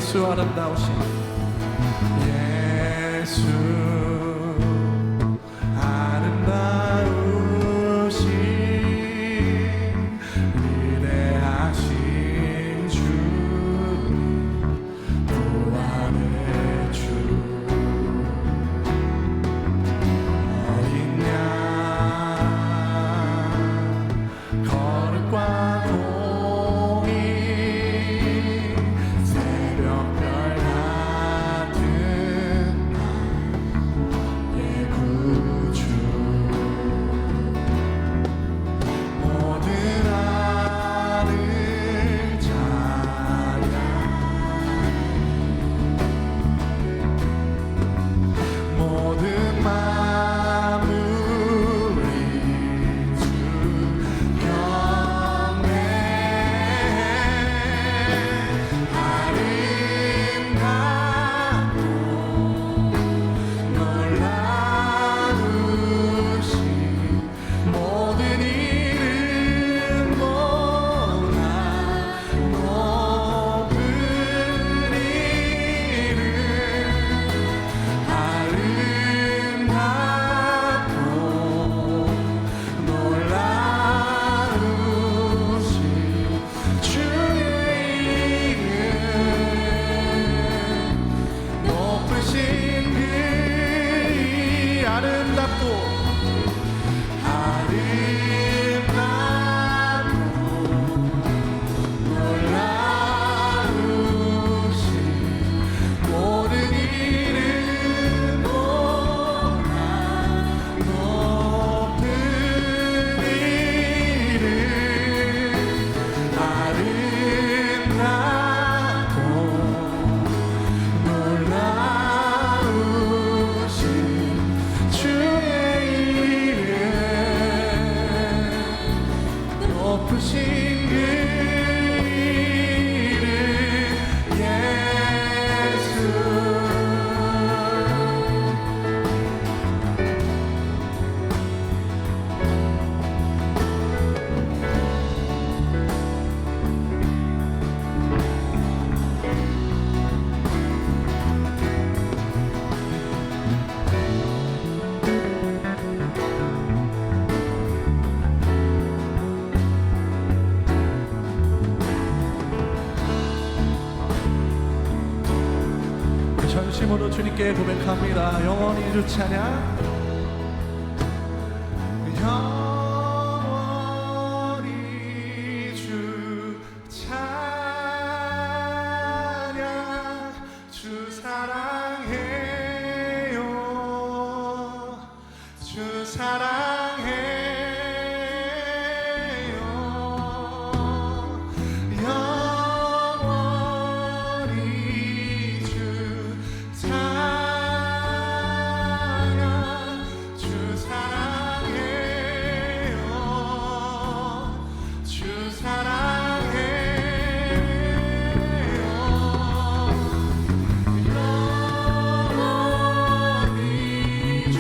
예수 아름다우신 예수 아름다우신 위대하신 주님 부활의 주 어린 양 거룩과 공의 새벽별 같은 나의 구주 모든 하늘 찬양 모든 만물이 주 경배 아름답고 놀라우신 모든 이름보다 높은 이름 아름답고 놀라우신 주의 이름 높으신 그 아름답고 놀라우신 모든 이름보다 높은 이름 아름답고 놀라우신 주의 이름 높으신 그 이름 예수 전심으로 주님께 고백합니다. 영원히 주 찬양 영원히 주 찬양 주 사랑해요 주 사랑해요 영원히 주 찬양 주 사랑해요 주 사랑해요 영원히 주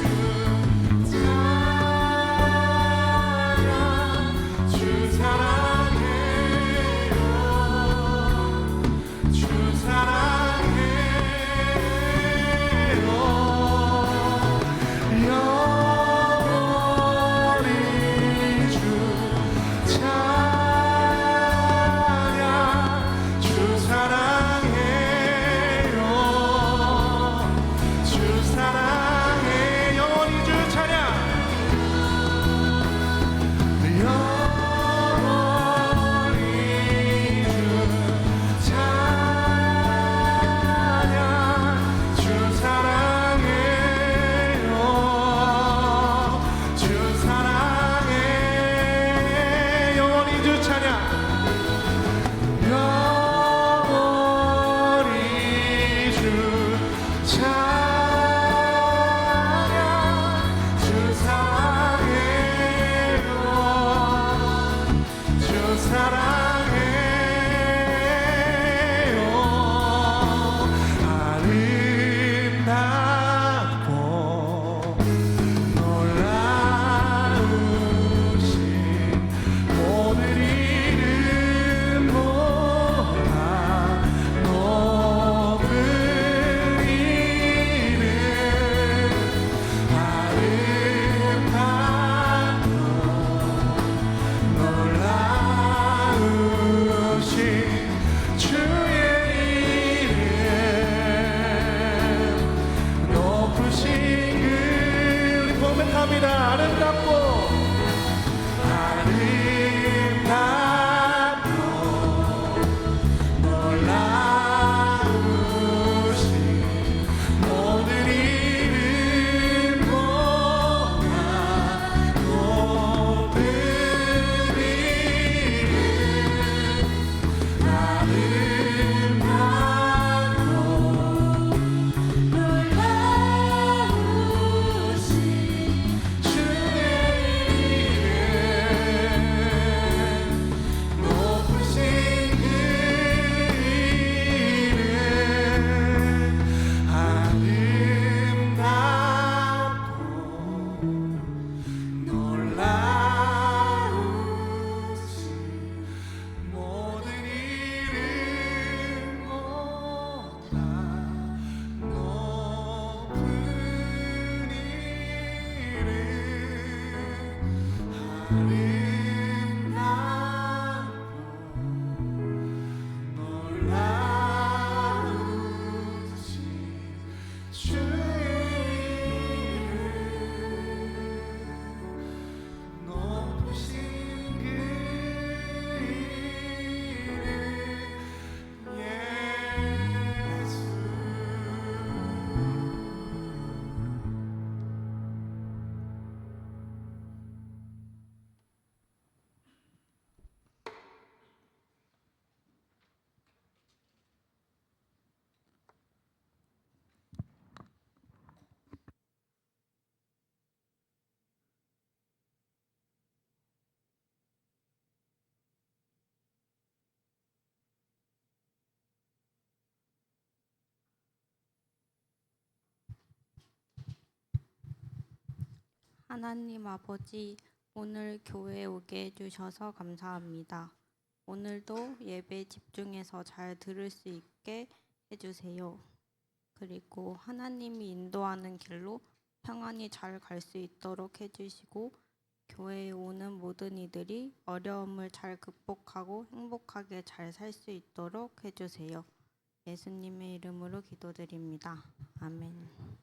찬양 하나님 아버지, 오늘 교회에 오게 해주셔서 감사합니다. 오늘도 예배 집중해서 잘 들을 수 있게 해주세요. 그리고 하나님이 인도하는 길로 평안히 잘 갈 수 있도록 해주시고, 교회에 오는 모든 이들이 어려움을 잘 극복하고 행복하게 잘 살 수 있도록 해주세요. 예수님의 이름으로 기도드립니다. 아멘.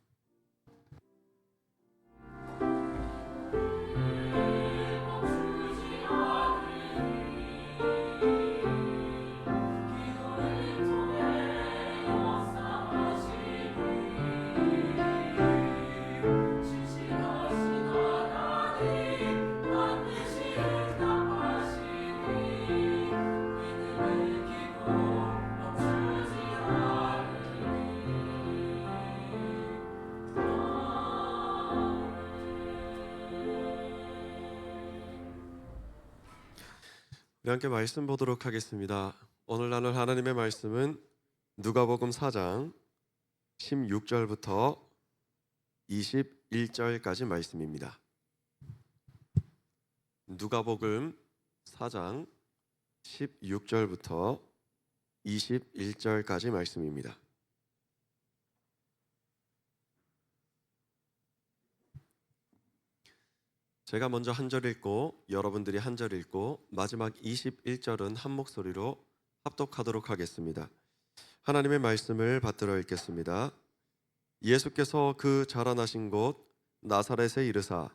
우리 함께 말씀 보도록 하겠습니다. 오늘 나눌 하나님의 말씀은 누가복음 4장 16절부터 21절까지 말씀입니다. 누가복음 4장 16절부터 21절까지 말씀입니다. 제가 먼저 한 절 읽고 여러분들이 한 절 읽고 마지막 21절은 한 목소리로 합독하도록 하겠습니다. 하나님의 말씀을 받들어 읽겠습니다. 예수께서 그 자라나신 곳 나사렛에 이르사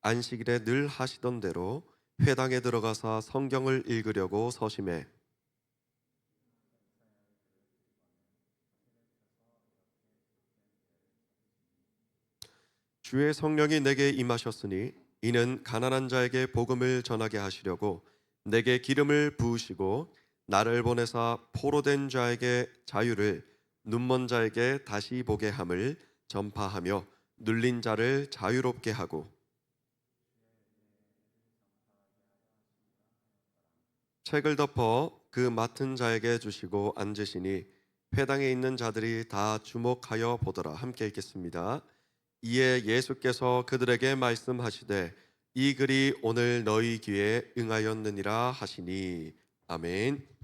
안식일에 늘 하시던 대로 회당에 들어가사 성경을 읽으려고 서심해 주의 성령이 내게 임하셨으니 이는 가난한 자에게 복음을 전하게 하시려고 내게 기름을 부으시고 나를 보내사 포로된 자에게 자유를 눈먼 자에게 다시 보게 함을 전파하며 눌린 자를 자유롭게 하고 책을 덮어 그 맡은 자에게 주시고 앉으시니 회당에 있는 자들이 다 주목하여 보더라. 함께 읽겠습니다. 이에 예수께서 그들에게 말씀하시되 이 글이 오늘 너희 귀에 응하였느니라 하시니 아멘.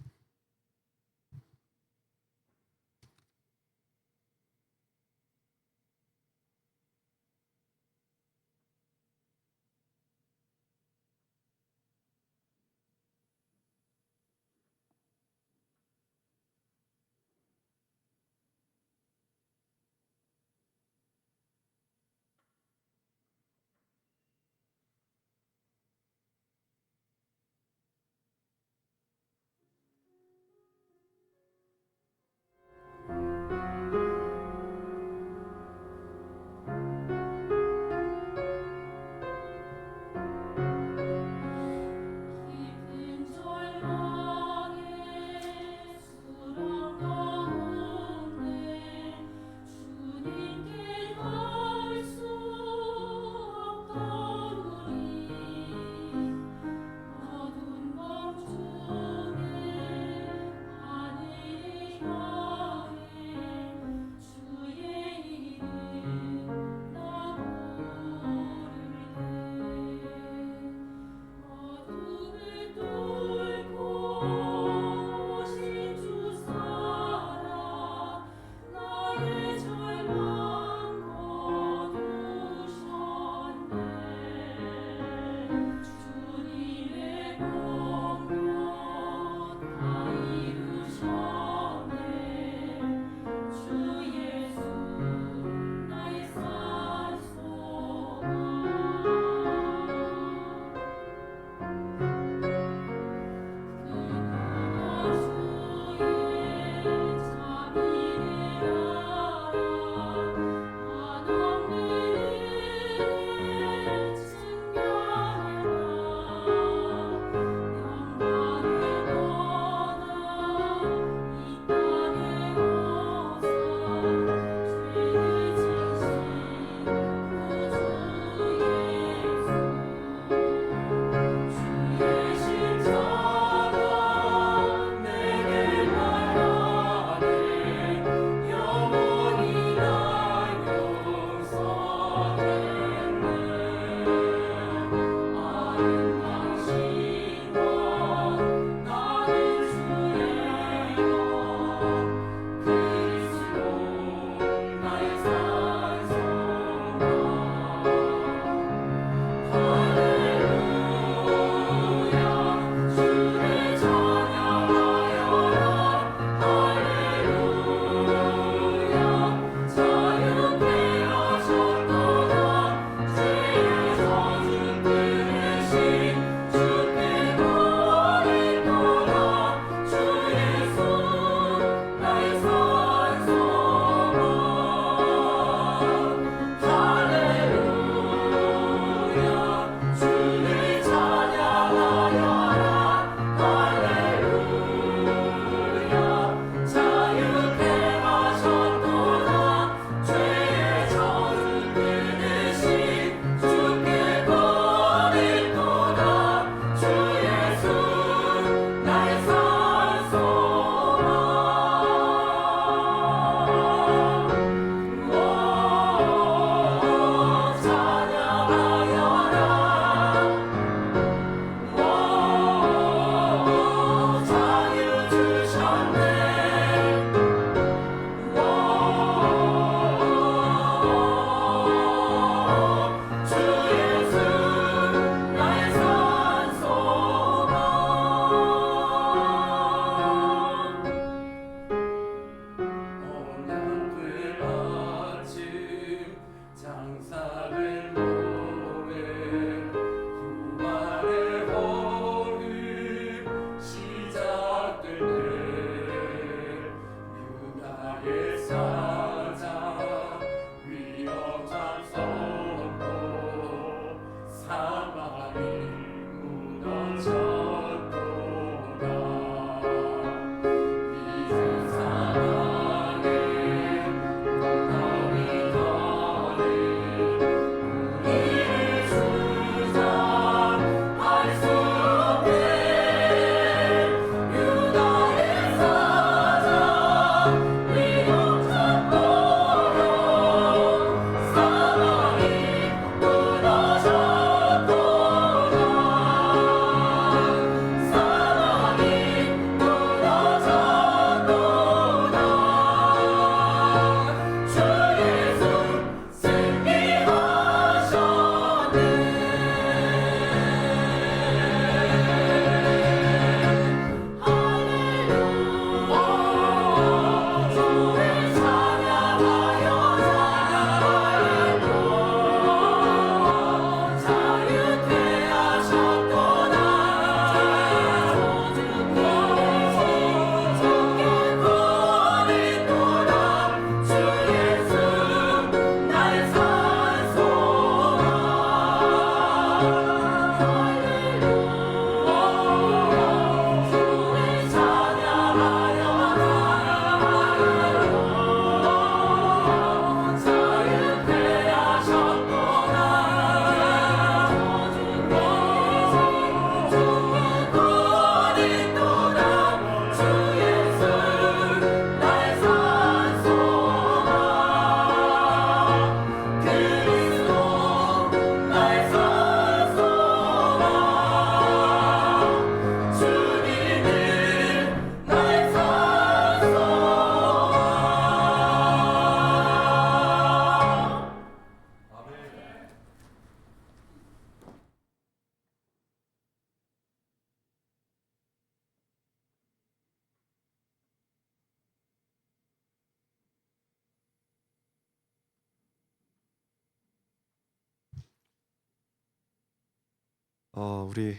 우리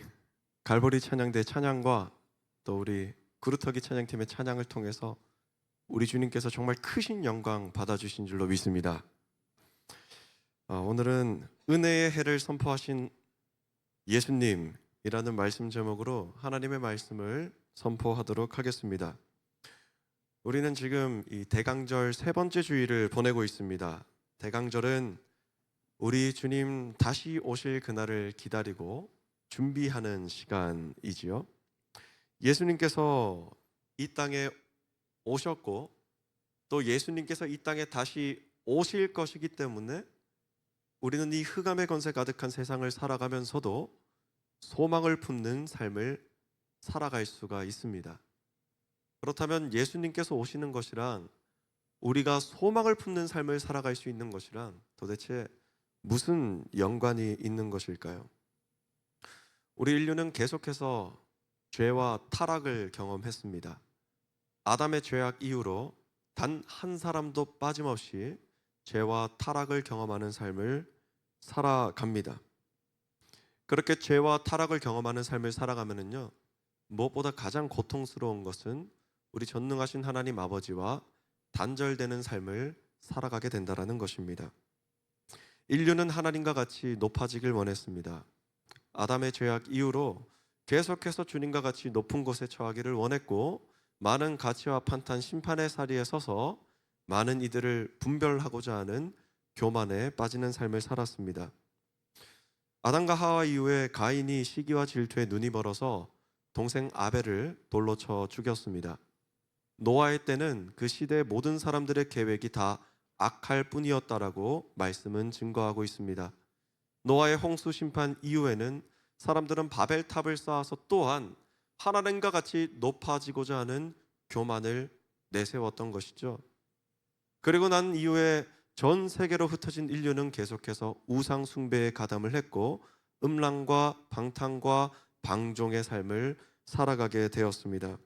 갈보리 찬양대 찬양과 또 우리 구루터기 찬양팀의 찬양을 통해서 우리 주님께서 정말 크신 영광 받아주신 줄로 믿습니다. 오늘은 은혜의 해를 선포하신 예수님이라는 말씀 제목으로 하나님의 말씀을 선포하도록 하겠습니다. 우리는 지금 이 대강절 세 번째 주일을 보내고 있습니다. 대강절은 우리 주님 다시 오실 그날을 기다리고 준비하는 시간이지요. 예수님께서 이 땅에 오셨고 또 예수님께서 이 땅에 다시 오실 것이기 때문에 우리는 이 흑암의 권세 가득한 세상을 살아가면서도 소망을 품는 삶을 살아갈 수가 있습니다. 그렇다면 예수님께서 오시는 것이란, 우리가 소망을 품는 삶을 살아갈 수 있는 것이란 도대체 무슨 연관이 있는 것일까요? 우리 인류는 계속해서 죄와 타락을 경험했습니다. 아담의 죄악 이후로 단 한 사람도 빠짐없이 죄와 타락을 경험하는 삶을 살아갑니다. 그렇게 죄와 타락을 경험하는 삶을 살아가면은요, 무엇보다 가장 고통스러운 것은 우리 전능하신 하나님 아버지와 단절되는 삶을 살아가게 된다라는 것입니다. 인류는 하나님과 같이 높아지길 원했습니다. 아담의 죄악 이후로 계속해서 주님과 같이 높은 곳에 처하기를 원했고, 많은 가치와 판탄 심판의 사리에 서서 많은 이들을 분별하고자 하는 교만에 빠지는 삶을 살았습니다. 아담과 하와 이후에 가인이 시기와 질투에 눈이 멀어서 동생 아벨을 돌로 쳐 죽였습니다. 노아의 때는 그 시대의 모든 사람들의 계획이 다 악할 뿐이었다라고 말씀은 증거하고 있습니다. 노아의 홍수 심판 이후에는 사람들은 바벨탑을 쌓아서 또한 하나님과 같이 높아지고자 하는 교만을 내세웠던 것이죠. 그리고 난 이후에 전 세계로 흩어진 인류는 계속해서 우상 숭배에 가담을 했고, 음란과 방탕과 방종의 삶을 살아가게 되었습니다.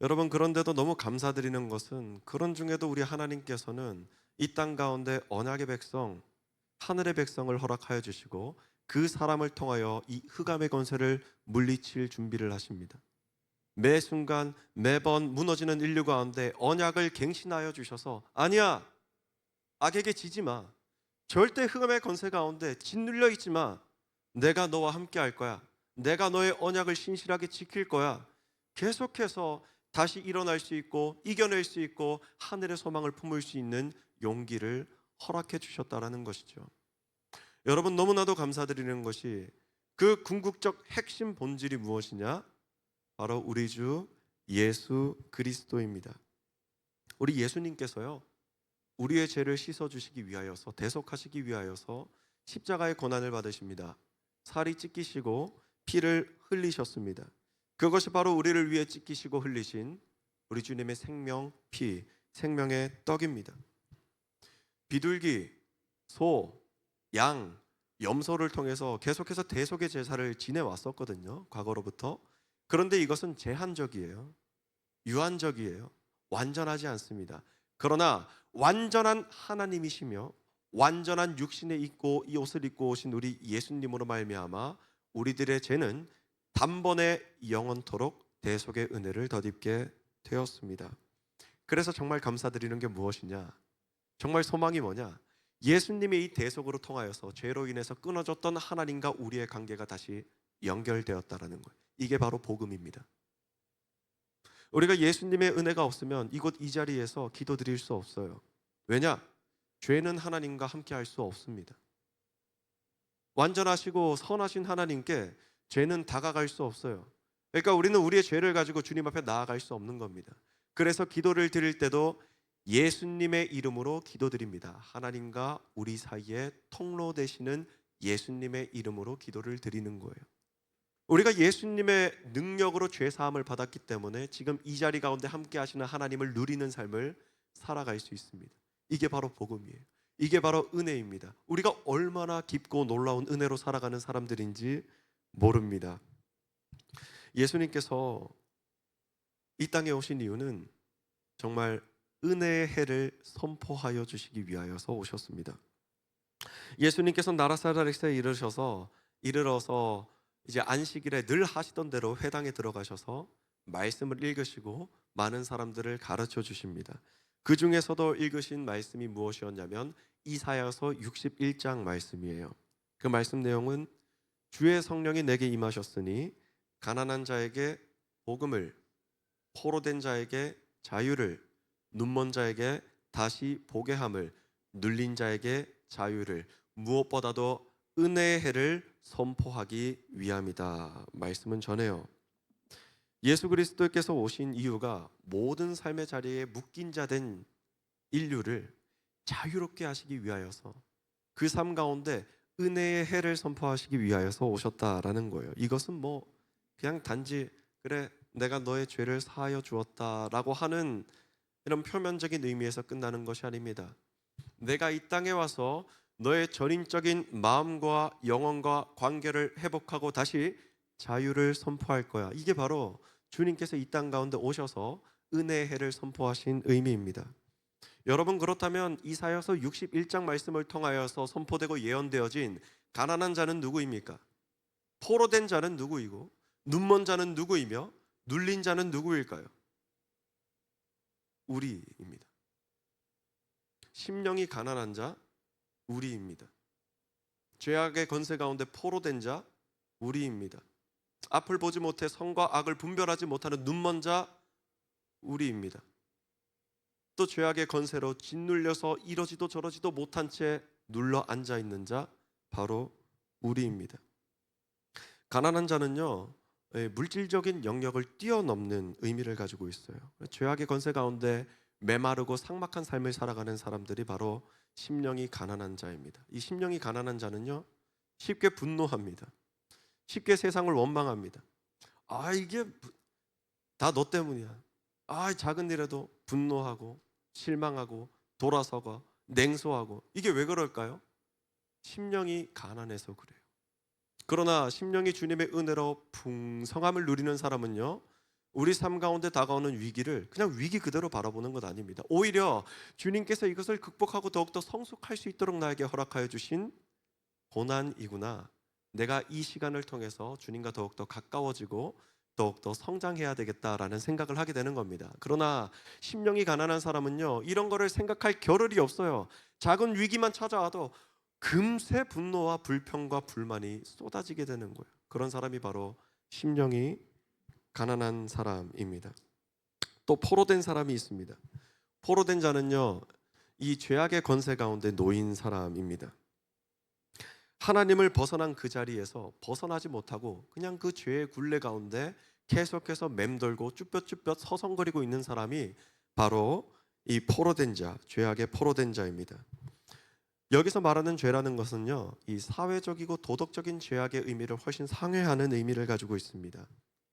여러분, 그런데도 너무 감사드리는 것은 그런 중에도 우리 하나님께서는 이 땅 가운데 언약의 백성, 하늘의 백성을 허락하여 주시고 그 사람을 통하여 이 흑암의 권세를 물리칠 준비를 하십니다. 매 순간 매번 무너지는 인류 가운데 언약을 갱신하여 주셔서, 아니야, 악에게 지지 마, 절대 흑암의 권세 가운데 짓눌려 있지 마, 내가 너와 함께 할 거야, 내가 너의 언약을 신실하게 지킬 거야, 계속해서 다시 일어날 수 있고 이겨낼 수 있고 하늘의 소망을 품을 수 있는 용기를 허락해 주셨다라는 것이죠. 여러분, 너무나도 감사드리는 것이 그 궁극적 핵심 본질이 무엇이냐? 바로 우리 주 예수 그리스도입니다. 우리 예수님께서요, 우리의 죄를 씻어주시기 위하여서, 대속하시기 위하여서 십자가의 고난을 받으십니다. 살이 찢기시고 피를 흘리셨습니다. 그것이 바로 우리를 위해 찢기시고 흘리신 우리 주님의 생명 피, 생명의 떡입니다. 비둘기, 소, 양, 염소를 통해서 계속해서 대속의 제사를 지내왔었거든요, 과거로부터. 그런데 이것은 제한적이에요. 유한적이에요. 완전하지 않습니다. 그러나 완전한 하나님이시며 완전한 육신에 입고 이 옷을 입고 오신 우리 예수님으로 말미암아 우리들의 죄는 단번에 영원토록 대속의 은혜를 덧입게 되었습니다. 그래서 정말 감사드리는 게 무엇이냐? 정말 소망이 뭐냐? 예수님의 이 대속으로 통하여서 죄로 인해서 끊어졌던 하나님과 우리의 관계가 다시 연결되었다라는 거예요. 이게 바로 복음입니다. 우리가 예수님의 은혜가 없으면 이곳 이 자리에서 기도드릴 수 없어요. 왜냐? 죄는 하나님과 함께 할 수 없습니다. 완전하시고 선하신 하나님께 죄는 다가갈 수 없어요. 그러니까 우리는 우리의 죄를 가지고 주님 앞에 나아갈 수 없는 겁니다. 그래서 기도를 드릴 때도 예수님의 이름으로 기도드립니다. 하나님과 우리 사이에 통로 되시는 예수님의 이름으로 기도를 드리는 거예요. 우리가 예수님의 능력으로 죄 사함을 받았기 때문에 지금 이 자리 가운데 함께 하시는 하나님을 누리는 삶을 살아갈 수 있습니다. 이게 바로 복음이에요. 이게 바로 은혜입니다. 우리가 얼마나 깊고 놀라운 은혜로 살아가는 사람들인지 모릅니다. 예수님께서 이 땅에 오신 이유는 정말 은혜의 해를 선포하여 주시기 위하여서 오셨습니다. 예수님께서 나사렛에 이르러서 이제 안식일에 늘 하시던 대로 회당에 들어가셔서 말씀을 읽으시고 많은 사람들을 가르쳐 주십니다. 그 중에서도 읽으신 말씀이 무엇이었냐면 이사야서 61장 말씀이에요. 그 말씀 내용은 주의 성령이 내게 임하셨으니 가난한 자에게 복음을, 포로된 자에게 자유를, 눈먼 자에게 다시 보게 함을, 눌린 자에게 자유를, 무엇보다도 은혜의 해를 선포하기 위함이다. 말씀은 전해요. 예수 그리스도께서 오신 이유가 모든 삶의 자리에 묶인 자 된 인류를 자유롭게 하시기 위하여서 그 삶 가운데 은혜의 해를 선포하시기 위하여서 오셨다라는 거예요. 이것은 뭐 그냥 단지 그래 내가 너의 죄를 사하여 주었다라고 하는 이런 표면적인 의미에서 끝나는 것이 아닙니다. 내가 이 땅에 와서 너의 전인적인 마음과 영혼과 관계를 회복하고 다시 자유를 선포할 거야. 이게 바로 주님께서 이 땅 가운데 오셔서 은혜의 해를 선포하신 의미입니다. 여러분, 그렇다면 이사야서 61장 말씀을 통하여서 선포되고 예언되어진 가난한 자는 누구입니까? 포로된 자는 누구이고 눈먼 자는 누구이며 눌린 자는 누구일까요? 우리입니다. 심령이 가난한 자, 우리입니다. 죄악의 권세 가운데 포로된 자 우리입니다. 앞을 보지 못해 선과 악을 분별하지 못하는 눈먼 자 우리입니다. 또 죄악의 권세로 짓눌려서 이러지도 저러지도 못한 채 눌러 앉아 있는 자 바로 우리입니다. 가난한 자는요, 물질적인 영역을 뛰어넘는 의미를 가지고 있어요. 죄악의 권세 가운데 메마르고 삭막한 삶을 살아가는 사람들이 바로 심령이 가난한 자입니다. 이 심령이 가난한 자는요, 쉽게 분노합니다. 쉽게 세상을 원망합니다. 이게 다 너 때문이야. 작은 일에도 분노하고 실망하고 돌아서고 냉소하고. 이게 왜 그럴까요? 심령이 가난해서 그래요. 그러나 심령이 주님의 은혜로 풍성함을 누리는 사람은요, 우리 삶 가운데 다가오는 위기를 그냥 위기 그대로 바라보는 것 아닙니다. 오히려 주님께서 이것을 극복하고 더욱더 성숙할 수 있도록 나에게 허락하여 주신 고난이구나, 내가 이 시간을 통해서 주님과 더욱더 가까워지고 더욱더 성장해야 되겠다라는 생각을 하게 되는 겁니다. 그러나 심령이 가난한 사람은요, 이런 거를 생각할 겨를이 없어요. 작은 위기만 찾아와도 금세 분노와 불평과 불만이 쏟아지게 되는 거예요. 그런 사람이 바로 심령이 가난한 사람입니다. 또 포로된 사람이 있습니다. 포로된 자는요, 이 죄악의 권세 가운데 놓인 사람입니다. 하나님을 벗어난 그 자리에서 벗어나지 못하고 그냥 그 죄의 굴레 가운데 계속해서 맴돌고 쭈뼛쭈뼛 서성거리고 있는 사람이 바로 이 포로된 자, 죄악의 포로된 자입니다. 여기서 말하는 죄라는 것은요, 이 사회적이고 도덕적인 죄악의 의미를 훨씬 상회하는 의미를 가지고 있습니다.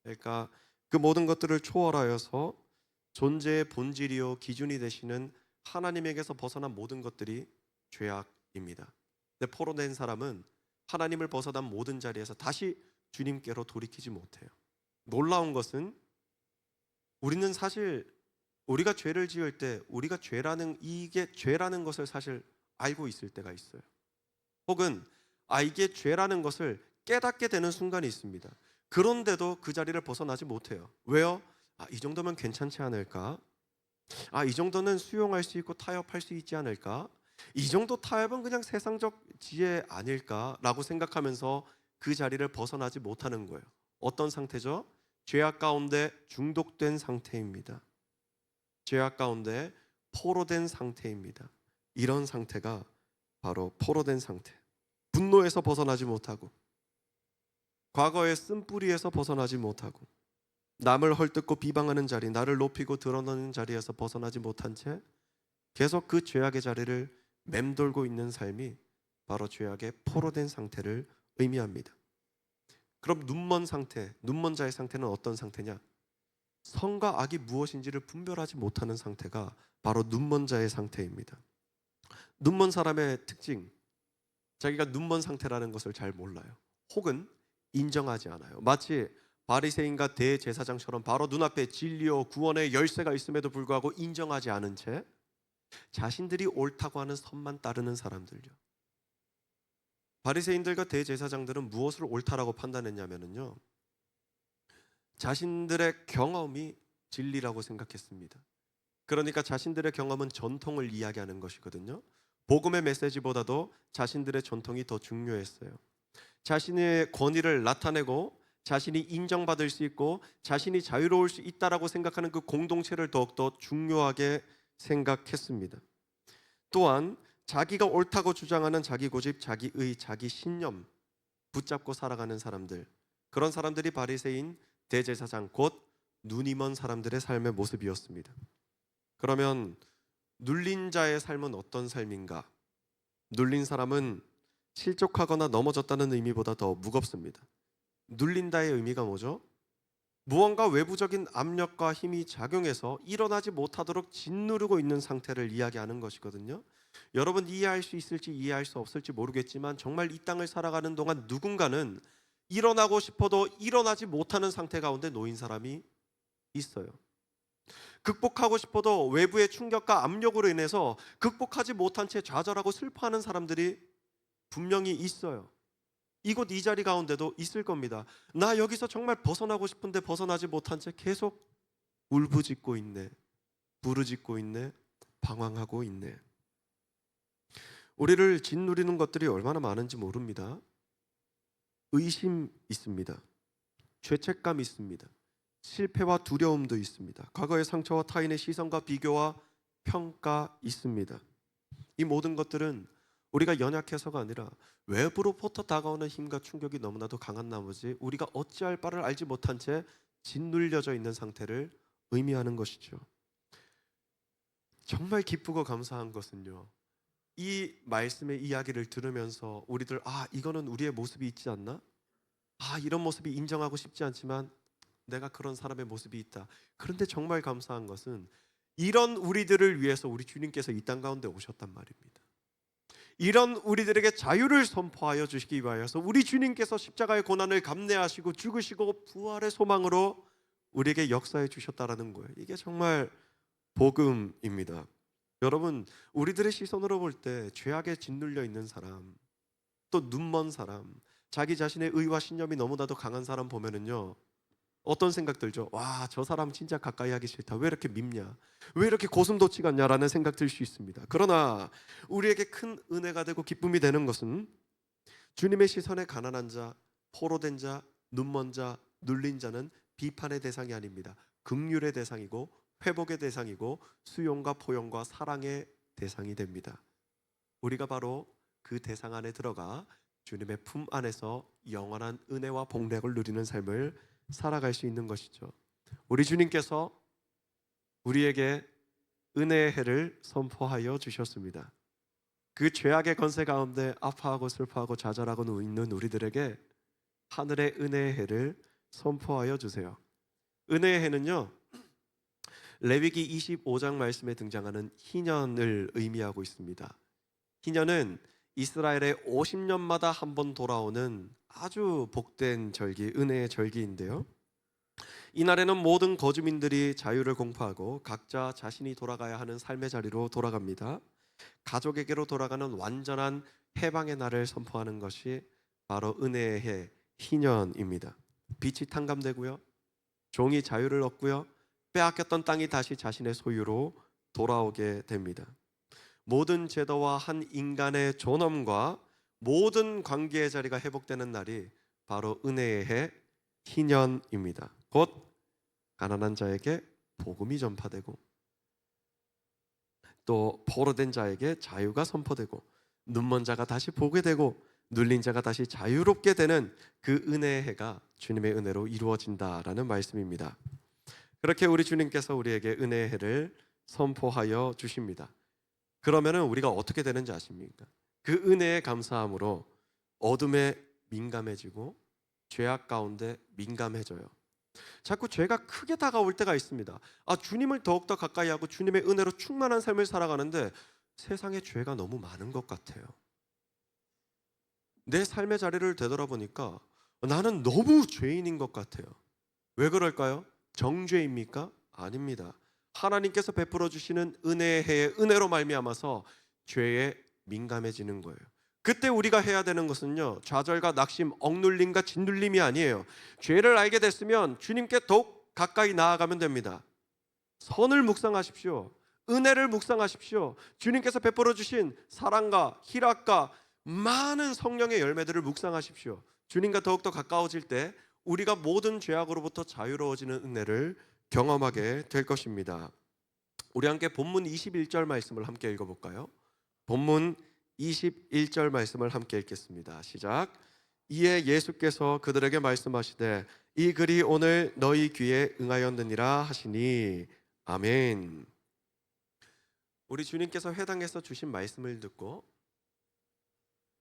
그러니까 그 모든 것들을 초월하여서 존재의 본질이요 기준이 되시는 하나님에게서 벗어난 모든 것들이 죄악입니다. 근데 포로된 사람은 하나님을 벗어난 모든 자리에서 다시 주님께로 돌이키지 못해요. 놀라운 것은 우리는 사실 우리가 죄를 지을 때 우리가 이게 죄라는 것을 사실 알고 있을 때가 있어요. 혹은 이게 죄라는 것을 깨닫게 되는 순간이 있습니다. 그런데도 그 자리를 벗어나지 못해요. 왜요? 이 정도면 괜찮지 않을까? 이 정도는 수용할 수 있고 타협할 수 있지 않을까? 이 정도 타협은 그냥 세상적 지혜 아닐까라고 생각하면서 그 자리를 벗어나지 못하는 거예요. 어떤 상태죠? 죄악 가운데 중독된 상태입니다. 죄악 가운데 포로된 상태입니다. 이런 상태가 바로 포로된 상태. 분노에서 벗어나지 못하고, 과거의 쓴뿌리에서 벗어나지 못하고, 남을 헐뜯고 비방하는 자리, 나를 높이고 드러내는 자리에서 벗어나지 못한 채 계속 그 죄악의 자리를 맴돌고 있는 삶이 바로 죄악의 포로된 상태를 의미합니다. 그럼 눈먼 상태, 눈먼 자의 상태는 어떤 상태냐? 선과 악이 무엇인지를 분별하지 못하는 상태가 바로 눈먼 자의 상태입니다. 눈먼 사람의 특징, 자기가 눈먼 상태라는 것을 잘 몰라요. 혹은 인정하지 않아요. 마치 바리새인과 대제사장처럼 바로 눈앞에 진리와 구원의 열쇠가 있음에도 불구하고 인정하지 않은 채 자신들이 옳다고 하는 선만 따르는 사람들요. 바리새인들과 대제사장들은 무엇을 옳다라고 판단했냐면요, 자신들의 경험이 진리라고 생각했습니다. 그러니까 자신들의 경험은 전통을 이야기하는 것이거든요. 복음의 메시지보다도 자신들의 전통이 더 중요했어요. 자신의 권위를 나타내고 자신이 인정받을 수 있고 자신이 자유로울 수 있다라고 생각하는 그 공동체를 더욱더 중요하게 생각했습니다. 또한 자기가 옳다고 주장하는 자기 고집, 자기의, 자기 신념 붙잡고 살아가는 사람들, 그런 사람들이 바리새인, 대제사장, 곧 눈이 먼 사람들의 삶의 모습이었습니다. 그러면 눌린 자의 삶은 어떤 삶인가? 눌린 사람은 실족하거나 넘어졌다는 의미보다 더 무겁습니다. 눌린다의 의미가 뭐죠? 무언가 외부적인 압력과 힘이 작용해서 일어나지 못하도록 짓누르고 있는 상태를 이야기하는 것이거든요. 여러분 이해할 수 있을지 이해할 수 없을지 모르겠지만 정말 이 땅을 살아가는 동안 누군가는 일어나고 싶어도 일어나지 못하는 상태 가운데 놓인 사람이 있어요. 극복하고 싶어도 외부의 충격과 압력으로 인해서 극복하지 못한 채 좌절하고 슬퍼하는 사람들이 분명히 있어요. 이곳 이 자리 가운데도 있을 겁니다. 나 여기서 정말 벗어나고 싶은데 벗어나지 못한 채 계속 울부짖고 있네, 부르짖고 있네, 방황하고 있네. 우리를 짓누리는 것들이 얼마나 많은지 모릅니다. 의심 있습니다. 죄책감 있습니다. 실패와 두려움도 있습니다. 과거의 상처와 타인의 시선과 비교와 평가 있습니다. 이 모든 것들은 우리가 연약해서가 아니라 외부로부터 다가오는 힘과 충격이 너무나도 강한 나머지 우리가 어찌할 바를 알지 못한 채 짓눌려져 있는 상태를 의미하는 것이죠. 정말 기쁘고 감사한 것은요, 이 말씀의 이야기를 들으면서 우리들 이거는 우리의 모습이 있지 않나? 이런 모습이 인정하고 싶지 않지만 내가 그런 사람의 모습이 있다. 그런데 정말 감사한 것은 이런 우리들을 위해서 우리 주님께서 이 땅 가운데 오셨단 말입니다. 이런 우리들에게 자유를 선포하여 주시기 위하여서 우리 주님께서 십자가의 고난을 감내하시고 죽으시고 부활의 소망으로 우리에게 역사해 주셨다라는 거예요. 이게 정말 복음입니다. 여러분, 우리들의 시선으로 볼 때 죄악에 짓눌려 있는 사람, 또 눈먼 사람, 자기 자신의 의와 신념이 너무나도 강한 사람 보면은요, 어떤 생각 들죠? 와, 저 사람 진짜 가까이 하기 싫다. 왜 이렇게 밉냐? 왜 이렇게 고슴도치 같냐라는 생각 들 수 있습니다. 그러나 우리에게 큰 은혜가 되고 기쁨이 되는 것은 주님의 시선에 가난한 자, 포로된 자, 눈먼 자, 눌린 자는 비판의 대상이 아닙니다. 긍휼의 대상이고 회복의 대상이고 수용과 포용과 사랑의 대상이 됩니다. 우리가 바로 그 대상 안에 들어가 주님의 품 안에서 영원한 은혜와 복락을 누리는 삶을 살아갈 수 있는 것이죠. 우리 주님께서 우리에게 은혜의 해를 선포하여 주셨습니다. 그 죄악의 권세 가운데 아파하고 슬퍼하고 좌절하고 있는 우리들에게 하늘의 은혜의 해를 선포하여 주세요. 은혜의 해는요, 레위기 25장 말씀에 등장하는 희년을 의미하고 있습니다. 희년은 이스라엘의 50년마다 한 번 돌아오는 아주 복된 절기, 은혜의 절기인데요, 이날에는 모든 거주민들이 자유를 공포하고 각자 자신이 돌아가야 하는 삶의 자리로 돌아갑니다. 가족에게로 돌아가는 완전한 해방의 날을 선포하는 것이 바로 은혜의 해 희년입니다. 빛이 탕감되고요, 종이 자유를 얻고요, 빼앗겼던 땅이 다시 자신의 소유로 돌아오게 됩니다. 모든 제도와 한 인간의 존엄과 모든 관계의 자리가 회복되는 날이 바로 은혜의 해 희년입니다. 곧 가난한 자에게 복음이 전파되고 또 포로된 자에게 자유가 선포되고 눈먼 자가 다시 보게 되고 눌린 자가 다시 자유롭게 되는 그 은혜의 해가 주님의 은혜로 이루어진다라는 말씀입니다. 그렇게 우리 주님께서 우리에게 은혜의 해를 선포하여 주십니다. 그러면은 우리가 어떻게 되는지 아십니까? 그 은혜에 감사함으로 어둠에 민감해지고 죄악 가운데 민감해져요. 자꾸 죄가 크게 다가올 때가 있습니다. 주님을 더욱더 가까이 하고 주님의 은혜로 충만한 삶을 살아가는데 세상에 죄가 너무 많은 것 같아요. 내 삶의 자리를 되돌아보니까 나는 너무 죄인인 것 같아요. 왜 그럴까요? 정죄입니까? 아닙니다. 하나님께서 베풀어 주시는 은혜의 해의 은혜로 말미암아서 죄에 민감해지는 거예요. 그때 우리가 해야 되는 것은요, 좌절과 낙심, 억눌림과 짓눌림이 아니에요. 죄를 알게 됐으면 주님께 더욱 가까이 나아가면 됩니다. 선을 묵상하십시오. 은혜를 묵상하십시오. 주님께서 베풀어 주신 사랑과 희락과 많은 성령의 열매들을 묵상하십시오. 주님과 더욱더 가까워질 때 우리가 모든 죄악으로부터 자유로워지는 은혜를 경험하게 될 것입니다. 우리 함께 본문 21절 말씀을 함께 읽어볼까요? 본문 21절 말씀을 함께 읽겠습니다. 시작. 이에 예수께서 그들에게 말씀하시되 이 글이 오늘 너희 귀에 응하였느니라 하시니 아멘. 우리 주님께서 회당에서 주신 말씀을 듣고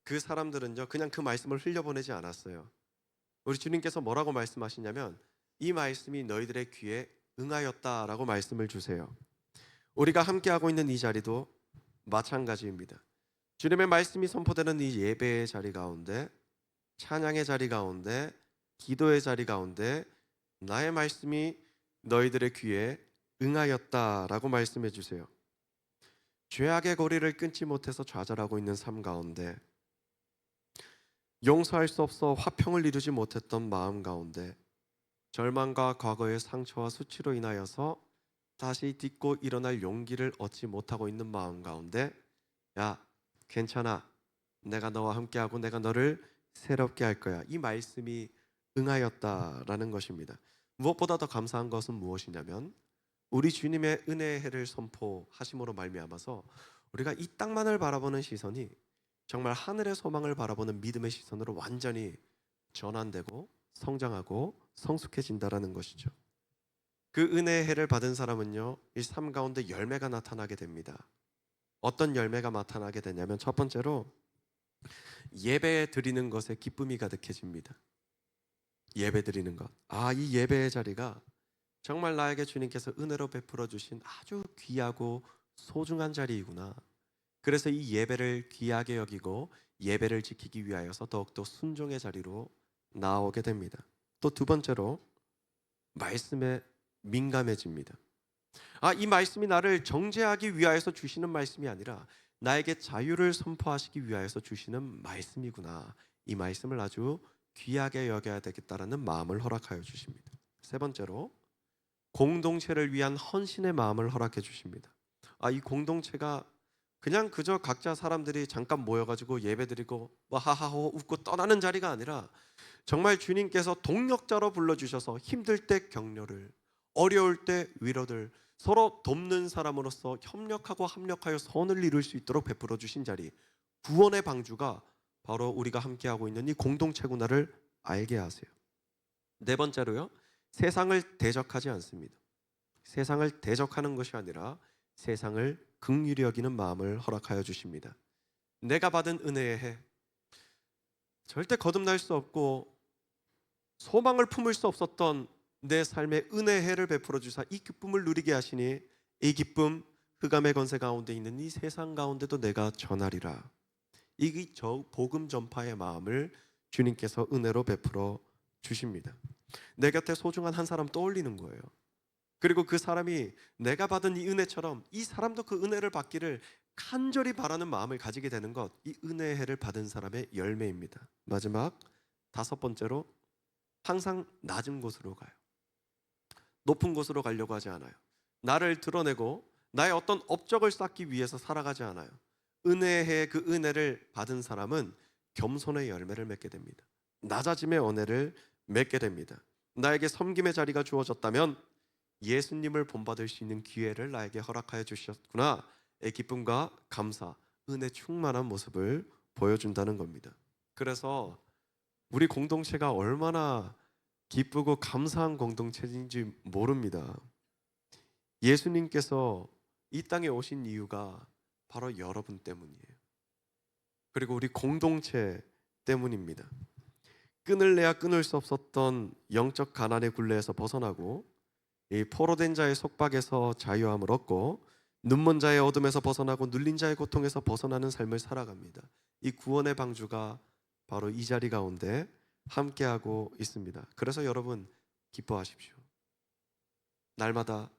그 사람들은요, 그냥 그 말씀을 흘려보내지 않았어요. 우리 주님께서 뭐라고 말씀하시냐면 이 말씀이 너희들의 귀에 응하였다라고 말씀을 주세요. 우리가 함께하고 있는 이 자리도 마찬가지입니다. 주님의 말씀이 선포되는 이 예배의 자리 가운데, 찬양의 자리 가운데, 기도의 자리 가운데 나의 말씀이 너희들의 귀에 응하였다라고 말씀해 주세요. 죄악의 고리를 끊지 못해서 좌절하고 있는 삶 가운데, 용서할 수 없어 화평을 이루지 못했던 마음 가운데, 절망과 과거의 상처와 수치로 인하여서 다시 딛고 일어날 용기를 얻지 못하고 있는 마음 가운데, 야, 괜찮아. 내가 너와 함께하고 내가 너를 새롭게 할 거야. 이 말씀이 응하였다라는 것입니다. 무엇보다 더 감사한 것은 무엇이냐면 우리 주님의 은혜의 해를 선포하심으로 말미암아서 우리가 이 땅만을 바라보는 시선이 정말 하늘의 소망을 바라보는 믿음의 시선으로 완전히 전환되고 성장하고 성숙해진다라는 것이죠. 그 은혜의 해를 받은 사람은요, 이 삶 가운데 열매가 나타나게 됩니다. 어떤 열매가 나타나게 되냐면 첫 번째로 예배 드리는 것에 기쁨이 가득해집니다. 예배 드리는 것. 이 예배의 자리가 정말 나에게 주님께서 은혜로 베풀어 주신 아주 귀하고 소중한 자리이구나. 그래서 이 예배를 귀하게 여기고 예배를 지키기 위하여서 더욱더 순종의 자리로 나오게 됩니다. 또 두 번째로 말씀에 민감해집니다. 이 말씀이 나를 정죄하기 위하여서 주시는 말씀이 아니라 나에게 자유를 선포하시기 위하여서 주시는 말씀이구나. 이 말씀을 아주 귀하게 여겨야 되겠다라는 마음을 허락하여 주십니다. 세 번째로 공동체를 위한 헌신의 마음을 허락해 주십니다. 이 공동체가 그냥 그저 각자 사람들이 잠깐 모여가지고 예배드리고 하하호 웃고 떠나는 자리가 아니라 정말 주님께서 동역자로 불러주셔서 힘들 때 격려를, 어려울 때 위로를, 서로 돕는 사람으로서 협력하고 합력하여 선을 이룰 수 있도록 베풀어 주신 자리, 구원의 방주가 바로 우리가 함께하고 있는 이 공동체구나를 알게 하세요. 네 번째로요, 세상을 대적하지 않습니다. 세상을 대적하는 것이 아니라 세상을 긍휼히 여기는 마음을 허락하여 주십니다. 내가 받은 은혜의 해, 절대 거듭날 수 없고 소망을 품을 수 없었던 내 삶의 은혜의 해를 베풀어 주사 이 기쁨을 누리게 하시니 이 기쁨 흑암의 권세 가운데 있는 이 세상 가운데도 내가 전하리라. 이 복음 전파의 마음을 주님께서 은혜로 베풀어 주십니다. 내 곁에 소중한 한 사람 떠올리는 거예요. 그리고 그 사람이 내가 받은 이 은혜처럼 이 사람도 그 은혜를 받기를 간절히 바라는 마음을 가지게 되는 것, 이 은혜의 해를 받은 사람의 열매입니다. 마지막 다섯 번째로 항상 낮은 곳으로 가요. 높은 곳으로 가려고 하지 않아요. 나를 드러내고 나의 어떤 업적을 쌓기 위해서 살아가지 않아요. 은혜의 해, 그 은혜를 받은 사람은 겸손의 열매를 맺게 됩니다. 낮아짐의 은혜를 맺게 됩니다. 나에게 섬김의 자리가 주어졌다면 예수님을 본받을 수 있는 기회를 나에게 허락하여 주셨구나. 의 기쁨과 감사, 은혜 충만한 모습을 보여준다는 겁니다. 그래서 우리 공동체가 얼마나 기쁘고 감사한 공동체인지 모릅니다. 예수님께서 이 땅에 오신 이유가 바로 여러분 때문이에요. 그리고 우리 공동체 때문입니다. 끊을래야 끊을 수 없었던 영적 가난의 굴레에서 벗어나고 이 포로된 자의 속박에서 자유함을 얻고 눈먼 자의 어둠에서 벗어나고 눌린 자의 고통에서 벗어나는 삶을 살아갑니다. 이 구원의 방주가 바로 이 자리 가운데 함께하고 있습니다. 그래서 여러분 기뻐하십시오. 날마다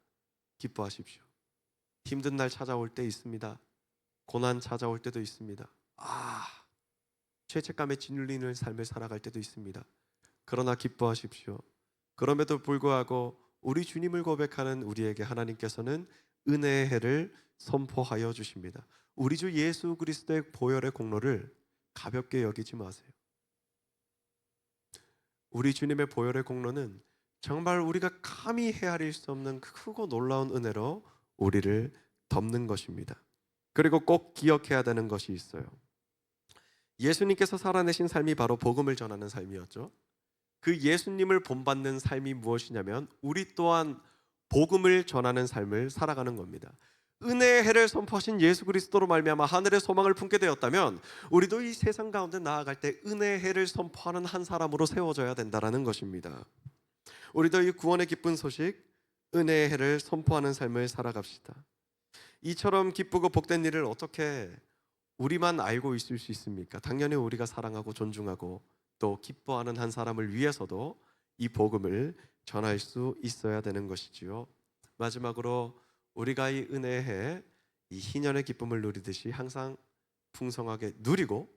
기뻐하십시오. 힘든 날 찾아올 때 있습니다. 고난 찾아올 때도 있습니다. 죄책감에 짓눌리는 삶을 살아갈 때도 있습니다. 그러나 기뻐하십시오. 그럼에도 불구하고 우리 주님을 고백하는 우리에게 하나님께서는 은혜의 해를 선포하여 주십니다. 우리 주 예수 그리스도의 보혈의 공로를 가볍게 여기지 마세요. 우리 주님의 보혈의 공로는 정말 우리가 감히 헤아릴 수 없는 크고 놀라운 은혜로 우리를 덮는 것입니다. 그리고 꼭 기억해야 되는 것이 있어요. 예수님께서 살아내신 삶이 바로 복음을 전하는 삶이었죠. 그 예수님을 본받는 삶이 무엇이냐면 우리 또한 복음을 전하는 삶을 살아가는 겁니다. 은혜의 해를 선포하신 예수 그리스도로 말미암아 하늘의 소망을 품게 되었다면 우리도 이 세상 가운데 나아갈 때 은혜의 해를 선포하는 한 사람으로 세워져야 된다는 것입니다. 우리도 이 구원의 기쁜 소식, 은혜의 해를 선포하는 삶을 살아갑시다. 이처럼 기쁘고 복된 일을 어떻게 우리만 알고 있을 수 있습니까? 당연히 우리가 사랑하고 존중하고 또 기뻐하는 한 사람을 위해서도 이 복음을 전할 수 있어야 되는 것이지요. 마지막으로 우리가 이 은혜의 해, 이 희년의 기쁨을 누리듯이 항상 풍성하게 누리고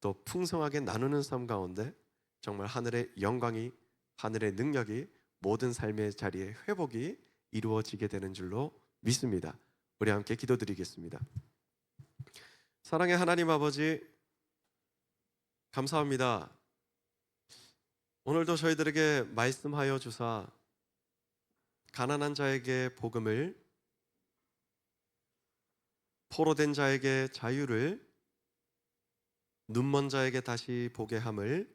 또 풍성하게 나누는 삶 가운데 정말 하늘의 영광이, 하늘의 능력이 모든 삶의 자리에 회복이 이루어지게 되는 줄로 믿습니다. 우리 함께 기도드리겠습니다. 사랑의 하나님 아버지, 감사합니다. 오늘도 저희들에게 말씀하여 주사 가난한 자에게 복음을, 포로된 자에게 자유를, 눈먼 자에게 다시 보게 함을,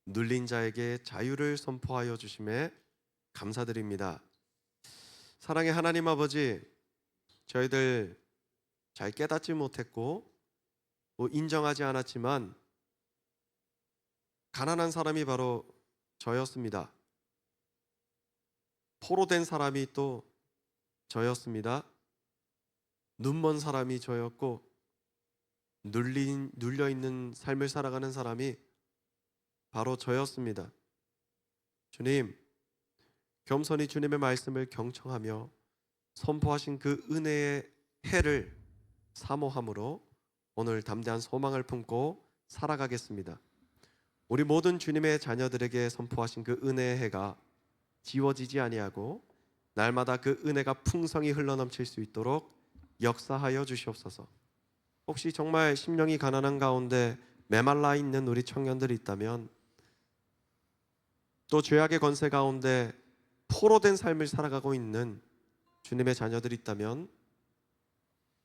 눌린 자에게 자유를 선포하여 주심에 감사드립니다. 사랑의 하나님 아버지, 저희들 잘 깨닫지 못했고 인정하지 않았지만 가난한 사람이 바로 저였습니다. 포로된 사람이 또 저였습니다. 눈먼 사람이 저였고 눌려있는 삶을 살아가는 사람이 바로 저였습니다. 주님, 겸손히 주님의 말씀을 경청하며 선포하신 그 은혜의 해를 사모함으로 오늘 담대한 소망을 품고 살아가겠습니다. 우리 모든 주님의 자녀들에게 선포하신 그 은혜의 해가 지워지지 아니하고 날마다 그 은혜가 풍성히 흘러넘칠 수 있도록 역사하여 주시옵소서. 혹시 정말 심령이 가난한 가운데 메말라 있는 우리 청년들이 있다면, 또 죄악의 권세 가운데 포로된 삶을 살아가고 있는 주님의 자녀들이 있다면,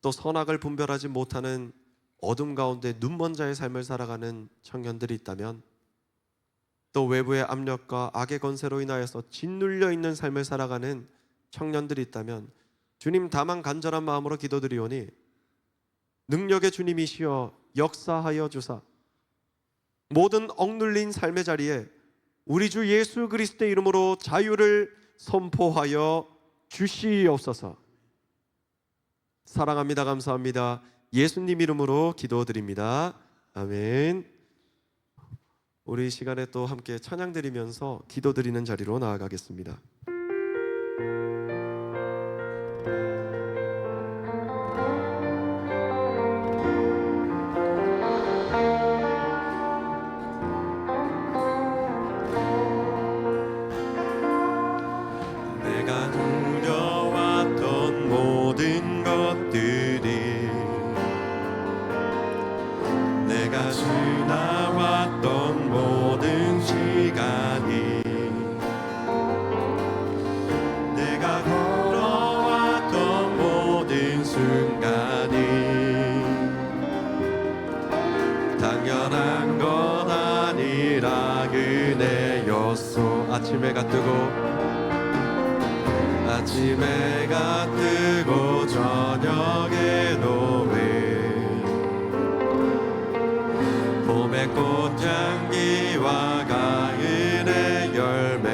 또 선악을 분별하지 못하는 어둠 가운데 눈먼 자의 삶을 살아가는 청년들이 있다면, 또 외부의 압력과 악의 권세로 인하여서 짓눌려 있는 삶을 살아가는 청년들이 있다면, 주님, 다만 간절한 마음으로 기도드리오니 능력의 주님이시여 역사하여 주사 모든 억눌린 삶의 자리에 우리 주 예수 그리스도의 이름으로 자유를 선포하여 주시옵소서. 사랑합니다. 감사합니다. 예수님 이름으로 기도드립니다. 아멘. 우리 시간에 또 함께 찬양 드리면서 기도드리는 자리로 나아가겠습니다. 내가 두려웠던 모든 것들이, 내가 지나왔던 모든 시간이, 내가 걸어왔던 모든 순간이 당연한 것 아니라 은혜였소. 아침 해가 뜨고 저녁에도 왜 봄의 꽃향기와 가을의 열매,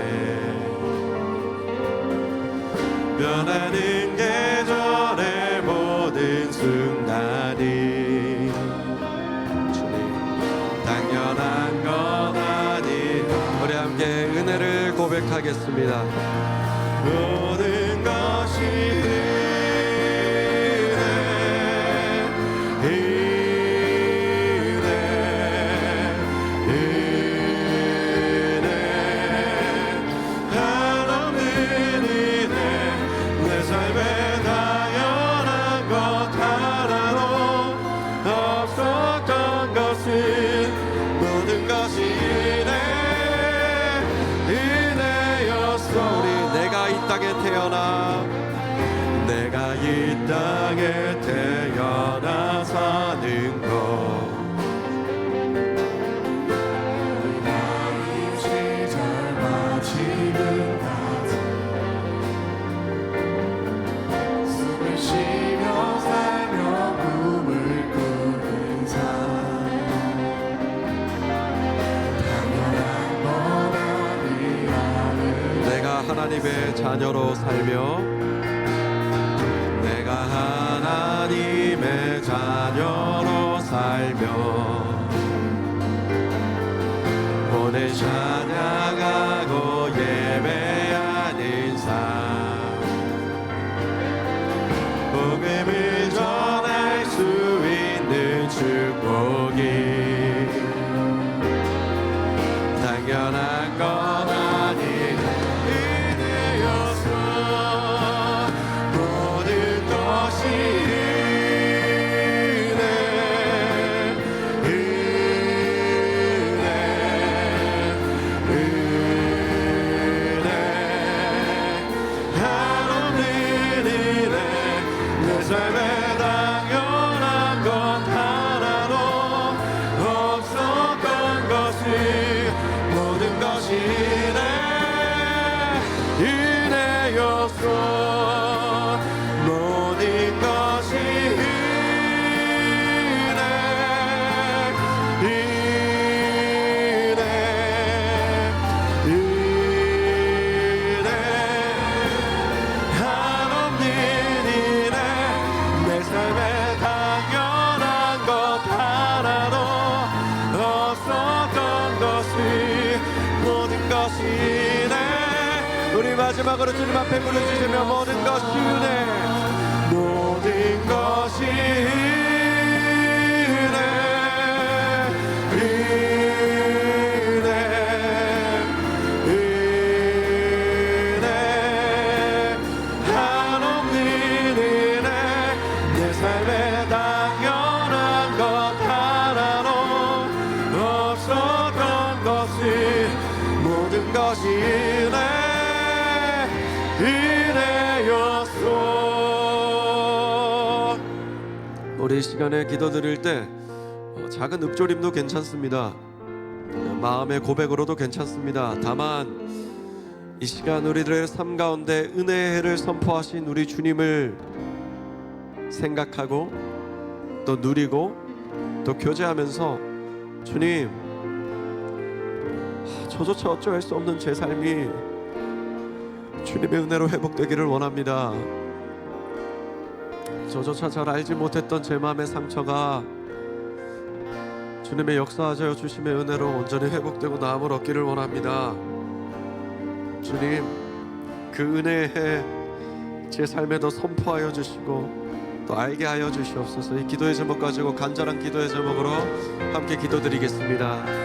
변하는 계절의 모든 순간이 주님 당연한 것 아니. 우리 함께 은혜를 고백하겠습니다. 모든 것이 은혜 한없는 은혜, 내 삶에 당연한 것 하나도 없었던 것은 모든 것이 은혜였어. 우리 내가 이 땅에 태어나 사는 것, 나의 시절 마치는 낮, 숨을 쉬며 살며 꿈을 꾸는 삶, 당연한 것 아니라는, 내가 하나님의 자녀로 살며, 내가 하나님의 자녀로 살며 오늘 찬양하고 예배하는 삶, 복음을 전할 수 있는 축복이 당연한 것 아닌 은혜였어. 모든 것이 은혜 모든 것이 내 은혜였소. 모든 것이 한없는 은혜. 내 삶에 당연한 것 하나도 없었던 것이 모든 것이 내. 우리 마지막으로 주님 앞에 부르짖으며 모든 것이 은혜. 모든 것이 은혜. 한없는 은혜. 내 삶에 당연한 것 하나도 없었던 것이 모든 것이 은혜였소. 우리 이 시간에 기도 드릴 때 작은 읊조림도 괜찮습니다. 마음의 고백으로도 괜찮습니다. 다만 이 시간 우리들의 삶 가운데 은혜의 해를 선포하신 우리 주님을 생각하고 또 누리고 또 교제하면서 주님, 저조차 어찌할 수 없는 제 삶이 주님의 은혜로 회복되기를 원합니다. 저조차 잘 알지 못했던 제 마음의 상처가 주님의 역사하여 주심의 은혜로 온전히 회복되고 나음을 얻기를 원합니다. 주님, 그 은혜에 제 삶에도 선포하여 주시고 또 알게 하여 주시옵소서. 이 기도의 제목 가지고 간절한 기도의 제목으로 함께 기도드리겠습니다.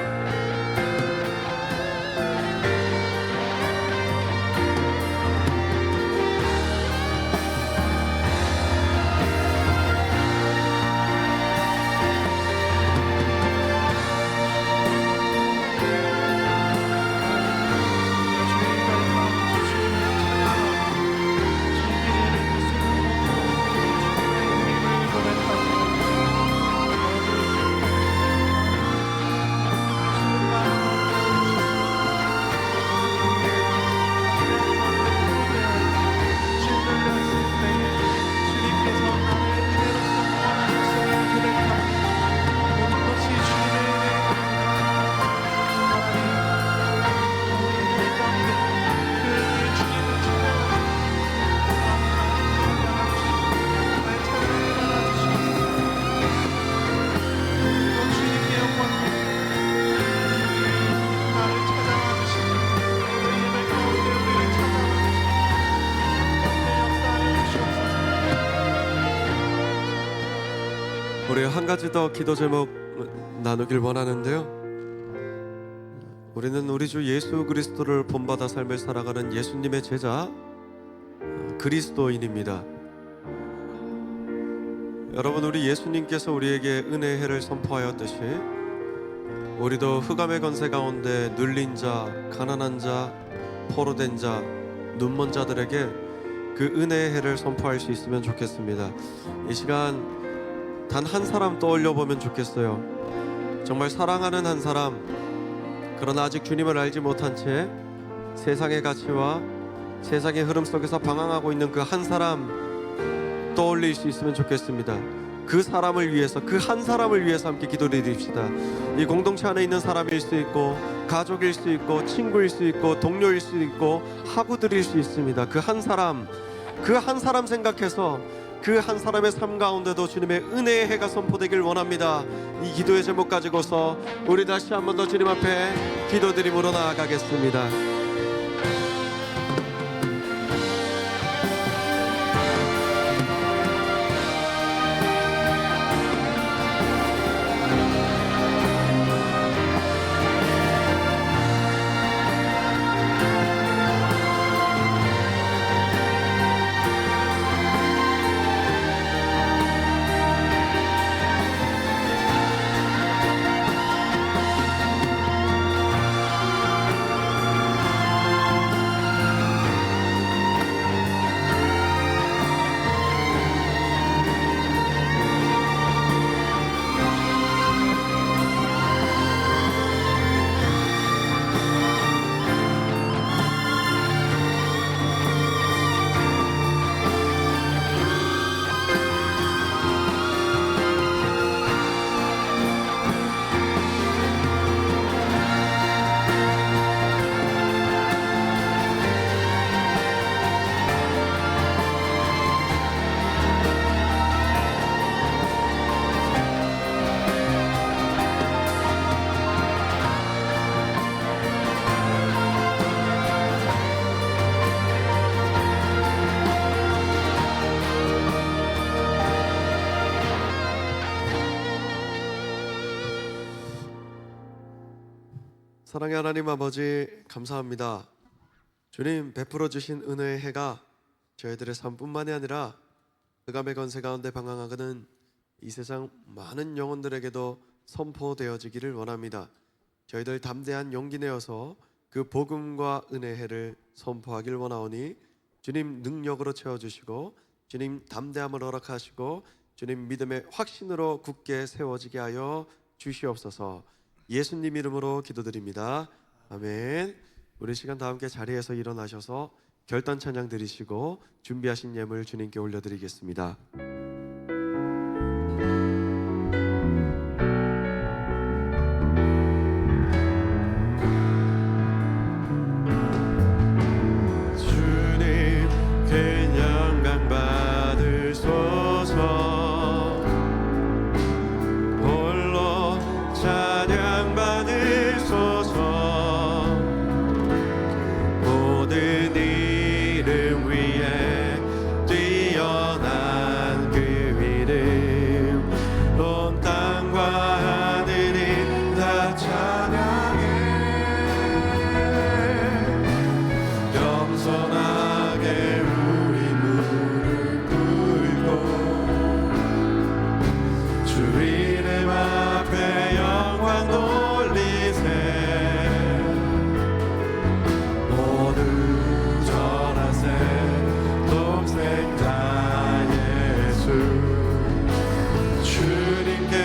우리 한 가지 더 기도 제목 나누길 원하는데요. 우리는 우리 주 예수 그리스도를 본받아 삶을 살아가는 예수님의 제자 그리스도인입니다. 여러분, 우리 예수님께서 우리에게 은혜의 해를 선포하였듯이 우리도 흑암의 권세 가운데 눌린 자, 가난한 자, 포로된 자, 눈먼 자들에게 그 은혜의 해를 선포할 수 있으면 좋겠습니다. 이 시간 단 한 사람 떠올려 보면 좋겠어요. 정말 사랑하는 한 사람, 그러나 아직 주님을 알지 못한 채 세상의 가치와 세상의 흐름 속에서 방황하고 있는 그 한 사람 떠올릴 수 있으면 좋겠습니다. 그 사람을 위해서, 그 한 사람을 위해서 함께 기도드립시다. 이 공동체 안에 있는 사람일 수 있고 가족일 수 있고 친구일 수 있고 동료일 수 있고 학우들일 수 있습니다. 그 한 사람 생각해서 그 한 사람의 삶 가운데도 주님의 은혜의 해가 선포되길 원합니다. 이 기도의 제목 가지고서 우리 다시 한 번 더 주님 앞에 기도드림으로 나아가겠습니다. 사랑의 하나님 아버지 감사합니다. 주님 베풀어 주신 은혜의 해가 저희들의 삶뿐만이 아니라 흑암의 권세 가운데 방황하는 이 세상 많은 영혼들에게도 선포되어지기를 원합니다. 저희들 담대한 용기 내어서 그 복음과 은혜의 해를 선포하길 원하오니 주님 능력으로 채워주시고 주님 담대함을 허락하시고 주님 믿음의 확신으로 굳게 세워지게 하여 주시옵소서. 예수님 이름으로 기도드립니다. 아멘. 우리 시간 다 함께 자리에서 일어나셔서 결단 찬양 드리시고 준비하신 예물 주님께 올려드리겠습니다. 주님 그 영광 받으소서. 홀로 찬양 받으소서. 모든 이름 위에 뛰어난 그 이름 온 땅과 하늘이 다 찬양해. 겸손하게 우리 무릎 꿇고 주 이름 앞에 영광 돌리세. 모두 절하세. 독생자 예수 주님께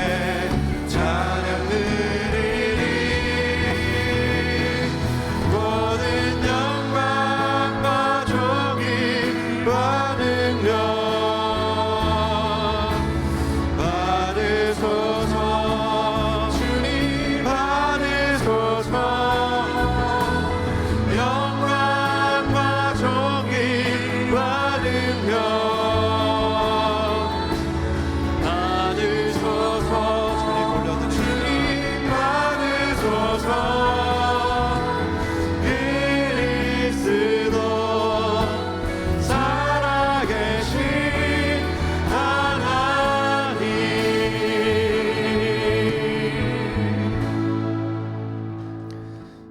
찬양 드리리. 모든 영광과 존귀와 능력 받으소서. 주님 받으소서. 영광과 존귀와 능력 받으소서. 주님 올려드립니다. 주님 받으소서. 그리스도 살아계신 하나님.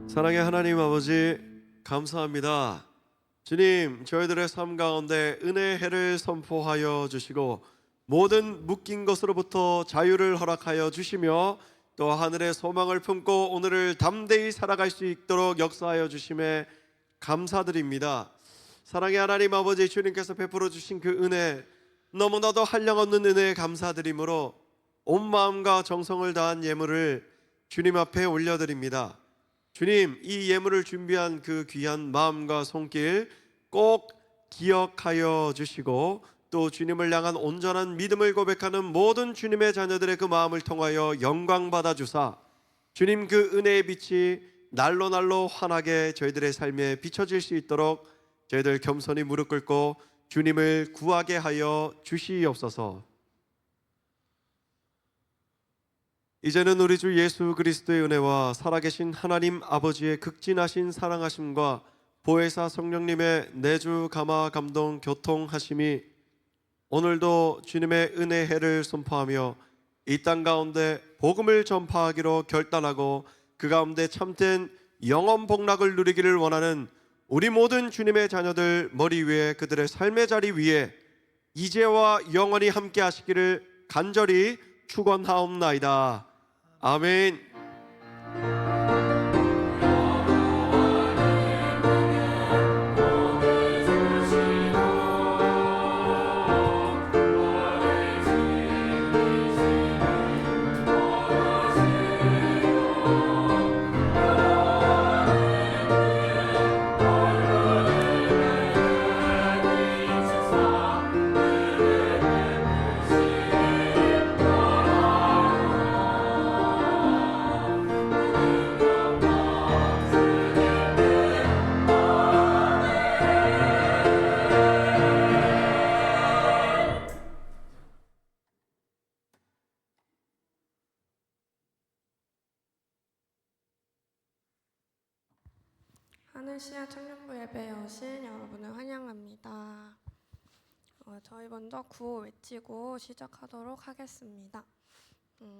사랑의 하나님 아버지 감사합니다. 주님 저희들의 삶 가운데 은혜의 해를 선포하여 주시고 모든 묶인 것으로부터 자유를 허락하여 주시며 또 하늘의 소망을 품고 오늘을 담대히 살아갈 수 있도록 역사하여 주심에 감사드립니다. 사랑의 하나님 아버지 주님께서 베풀어 주신 그 은혜 너무나도 한량없는 은혜에 감사드리므로 온 마음과 정성을 다한 예물을 주님 앞에 올려드립니다. 주님 이 예물을 준비한 그 귀한 마음과 손길 꼭 기억하여 주시고 또 주님을 향한 온전한 믿음을 고백하는 모든 주님의 자녀들의 그 마음을 통하여 영광 받아 주사 주님 그 은혜의 빛이 날로 날로 환하게 저희들의 삶에 비춰질 수 있도록 저희들 겸손히 무릎 꿇고 주님을 구하게 하여 주시옵소서. 이제는 우리 주 예수 그리스도의 은혜와 살아계신 하나님 아버지의 극진하신 사랑하심과 보혜사 성령님의 내주 감화 감동 교통하심이 오늘도 주님의 은혜의 해를 선포하며 이 땅 가운데 복음을 전파하기로 결단하고 그 가운데 참된 영원 복락을 누리기를 원하는 우리 모든 주님의 자녀들 머리 위에 그들의 삶의 자리 위에 이제와 영원히 함께 하시기를 간절히 축원하옵나이다. 아멘. 하늘시야 청년부 예배에 오신 여러분을 환영합니다. 저희 먼저 구호 외치고 시작하도록 하겠습니다.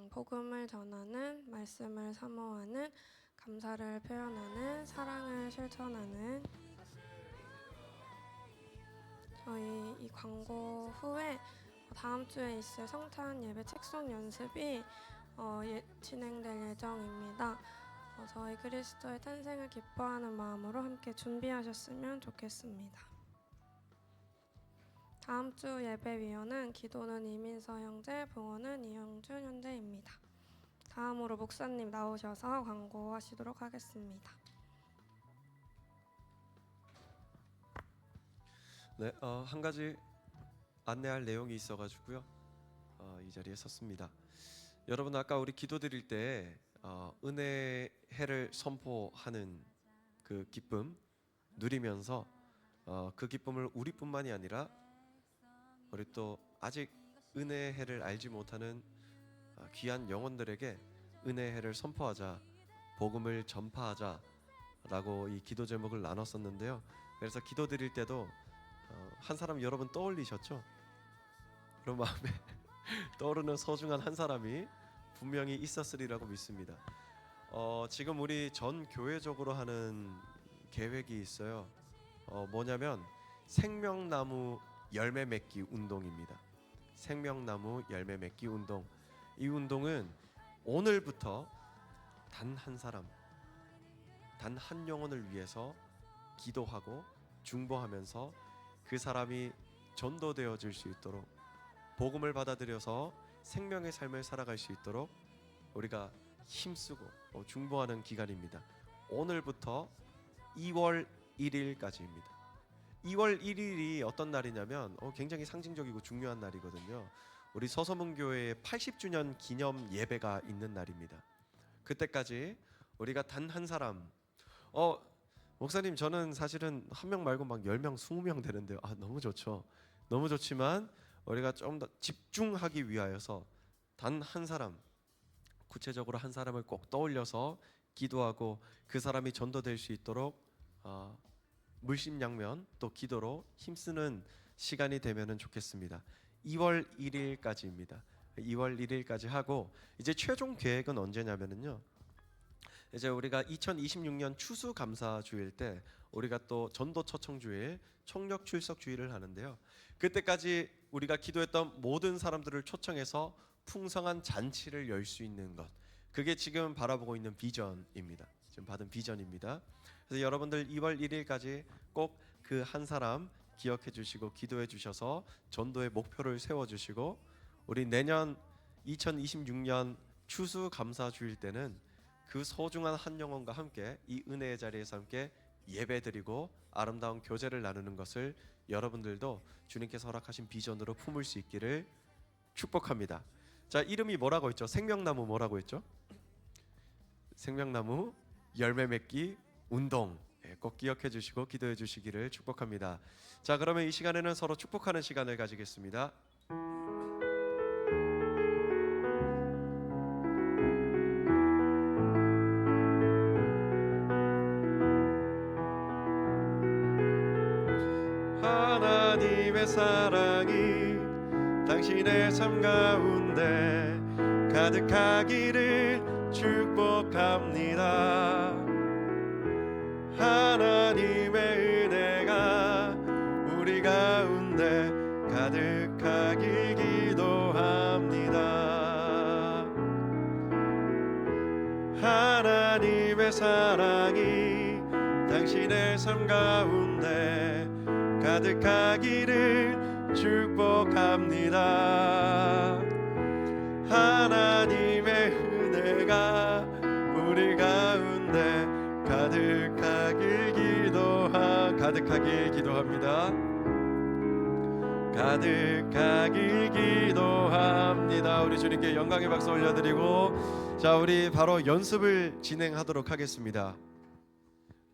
복음을 전하는 말씀을 사모하는 감사를 표현하는, 사랑을 실천하는. 저희 이 광고 후에 다음 주에 있을 성탄 예배 책송 연습이 진행될 예정입니다. 저희 그리스도의 탄생을 기뻐하는 마음으로 함께 준비하셨으면 좋겠습니다. 다음 주 예배위원은 기도는 이민서 형제, 봉헌은 이영준 형제입니다. 다음으로 목사님 나오셔서 광고하시도록 하겠습니다. 네, 한 가지 안내할 내용이 있어가지고요. 이 자리에 섰습니다. 여러분 아까 우리 기도드릴 때 은혜 해를 선포하는 그 기쁨 누리면서 그 기쁨을 우리뿐만이 아니라 우리 또 아직 은혜 해를 알지 못하는 귀한 영혼들에게 은혜 해를 선포하자, 복음을 전파하자라고 이 기도 제목을 나눴었는데요. 그래서 기도드릴 때도 한 사람 여러분 떠올리셨죠? 그런 마음에 떠오르는 소중한 한 사람이 분명히 있었으리라고 믿습니다. 지금 우리 전 교회적으로 하는 계획이 있어요. 뭐냐면 생명나무 열매 맺기 운동입니다. 생명나무 열매 맺기 운동. 이 운동은 오늘부터 단 한 사람, 단 한 영혼을 위해서 기도하고 중보하면서 그 사람이 전도되어질 수 있도록, 복음을 받아들여서 생명의 삶을 살아갈 수 있도록 우리가 힘쓰고 중보하는 기간입니다. 오늘부터 2월 1일까지입니다. 2월 1일이 어떤 날이냐면 굉장히 상징적이고 중요한 날이거든요. 우리 서서문교회의 80주년 기념 예배가 있는 날입니다. 그때까지 우리가 단 한 사람, 목사님 저는 사실은 한 명 말고 막 10명, 20명 되는데요. 너무 좋죠. 너무 좋지만 우리가 좀 더 집중하기 위하여서 단 한 사람, 구체적으로 한 사람을 꼭 떠올려서 기도하고 그 사람이 전도될 수 있도록 물심양면 또 기도로 힘쓰는 시간이 되면은 좋겠습니다. 2월 1일까지입니다. 2월 1일까지 하고 이제 최종 계획은 언제냐면은요. 이제 우리가 2026년 추수감사주일 때 우리가 또 전도초청주일, 총력 출석주일을 하는데요. 그때까지 우리가 기도했던 모든 사람들을 초청해서 풍성한 잔치를 열 수 있는 것, 그게 지금 바라보고 있는 비전입니다. 지금 받은 비전입니다. 그래서 여러분들 2월 1일까지 꼭 그 한 사람 기억해 주시고 기도해 주셔서 전도의 목표를 세워 주시고, 우리 내년 2026년 추수감사주일 때는 그 소중한 한 영혼과 함께 이 은혜의 자리에서 함께 예배드리고 아름다운 교제를 나누는 것을 여러분들도 주님께서 허락하신 비전으로 품을 수 있기를 축복합니다. 자, 이름이 뭐라고 했죠? 생명나무 뭐라고 했죠? 생명나무 열매 맺기 운동. 꼭 기억해 주시고 기도해 주시기를 축복합니다. 자, 그러면 이 시간에는 서로 축복하는 시간을 가지겠습니다. 하나님의 사랑이 당신의 삶 가운데 가득하기를 축복합니다. 하나님의 은혜가 우리 가운데 가득하길 기도합니다. 하나님의 사랑이 당신의 삶 가운데 가득하기를 축복합니다. 하나님의 은혜가 우리 가운데 가득하길 기도합니다. 가득하길 기도합니다. 우리 주님께 영광의 박수 올려드리고, 자, 우리 바로 연습을 진행하도록 하겠습니다.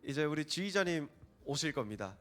이제 우리 지휘자님 오실 겁니다.